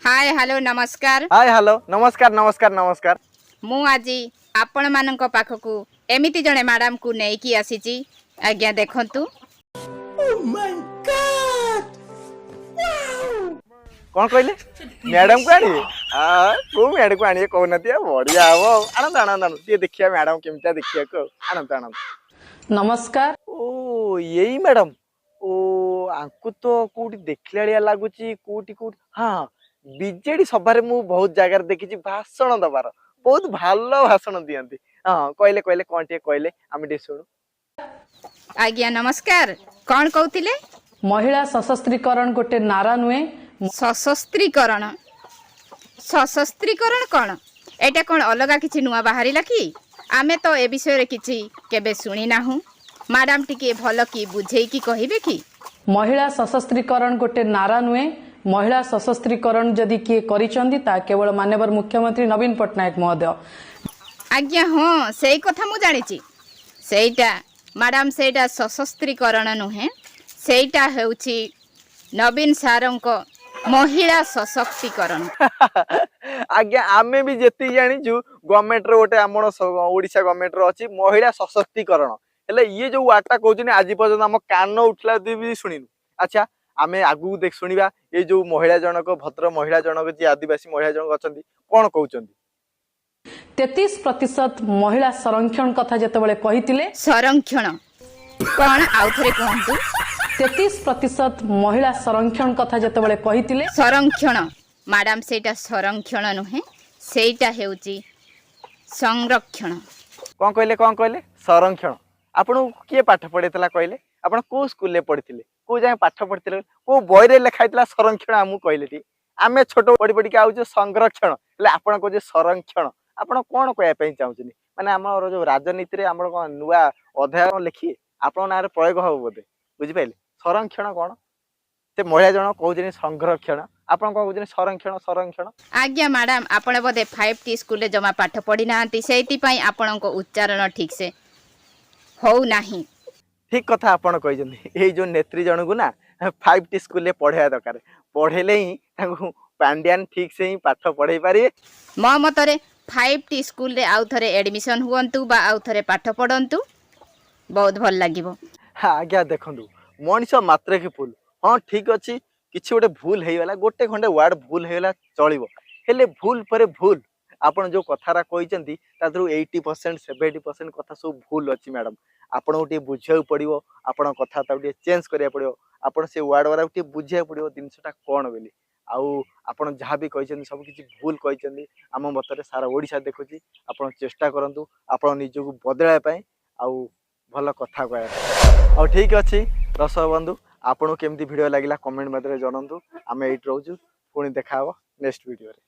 Hi hello नमस्कार। Hi hello नमस्कार नमस्कार नमस्कार। मु आज आपण मानक पाखकु एमिति जणे मैडम को नेकी आसीची। आज्ञा देखंतु। कौन कहले मैडम को आनी को मैडम को आनी कहना बढ़िया हम आनंद आनंद आनंद ये देखिए मैडम केमता देखिए को आनंद आनंद। नमस्कार। ओ यही मैडम ओ आंकु तो कोठी देखला लागुची कोठी कोठी हाँ बीजेडी सभा मु बहुत जगह देखी भाषण दबार बहुत भलो भाषण दियंती। हाँ कहले कहले कौन टे कहले आम टे शुणु। आज्ञा नमस्कार। कौन कहतिले? महिला सशस्त्रीकरण गोटे नारा नुहे। सशस्त्रीकरण सशस्त्रीकरण कौन एटा कौन अलगा किछि नुआ बाहरिला कि? आमे तो ए विषय रे किछि केबे सुनी नाहु। मैडम टिके भलो की बुझेई की कहिबे कि? महिला सशस्त्रीकरण गोटे नारा नुहे। महिला सशस्त्रीकरण जदि किए करिसंदी ता केवल माननीय मुख्यमंत्री नवीन पटनायक महोदय। आज्ञा हाँ से कथा मु जानिछि। सेटा मैडम सेटा सशस्त्रीकरण नुहे सेटा हेउछि नवीन सारंक महिला सशक्तिकरण। आज्ञा आमे भी जेती जानिछु गवर्नमेंट रो गोटे हमर ओडिसा गवर्नमेंट रो अछि महिला सशक्तिकरण हेले ये जो वार्ता कहउछनी आज पर्यंत हम कान उठला भी सुनिनु। अच्छा आमे आगु देख सुनिबा ये जो महिला जनक भद्र महिला जनक जे आदिवासी महिला जनक अछंती कोन कहउछंती 33% महिला संरक्षण कथा जतबेले कहितिले। संरक्षण कौन आउ थरे कहंतु? 33% महिला संरक्षण कथा जतबेले कहितिले। संरक्षण मैडम सेटा संरक्षण नुहे सेटा हेउची संरक्षण। कौन कहले संरक्षण आपन किए पाठ पढेतला कहले आपन को स्कूल ले पढिथिले को जाय पाठ पढिथिले को बय रे लिखाइतला संरक्षण हमु कहले ती आमे छोट पढि पढि के आउछ संरक्षण हेले आपन को जे संरक्षण आपन कोन कहया पई चाहुछनी माने हमर जो राजनीति रे हमर कोन नुवा अध्याय लिखि आपन नारे प्रयोग हो बोदे बुझि पाइले संरक्षण कोन से महिला जन कहउछनी संरक्षण आपन कहउछनी संरक्षण संरक्षण। आज्ञा मैडम आपण बोधे 5T स्कूल रे जमा पाठ पढी नांती सेति पई आपन को उच्चारण ठीक से हो नाही। ठीक कथा आपन कहिजनी ए जो नेत्री जन को ना 5T स्कूल ले पढ़ाया दरकार पढ़ेले ही तांको पांड्यान ठीक से ही पाठ पढ़ाई पारे। मो मतरे 5T स्कूल रे आउ थरे एडमिशन हुअंतु बा आउ थरे पाठ पढंतु बहुत भल लागिवो। हाँ आज्ञा देखंतु मनीष मात्र के भूल हाँ ठीक अच्छी किसी गोटे भूल होगा गोटे खंडे वार्ड भूल होगा चलो हेले भूल पर भूल आपन जो कथारा कहते 80% 70% कथा सब भूल अच्छी मैडम आपन गोटे बुझा पड़ो आपण कथा चेंज करा पड़ो आपन से वार्ड वाला गोटे बुझा पड़ो जिनसा कौन बोली आउ आपन जहाँ भी कहते सब किसी भूल कहते आम मतरे सारा ओडिशा देखुची आपन चेष्टा करंतु आपन निजको बदलाय आउ भल कथा कह और ठीक अच्छी दर्शक बंधु आपको केमती वीडियो लगिला कमेंट मध्य जानतु आम ये रोचु पुणी देखा नेक्स्ट वीडियो रे।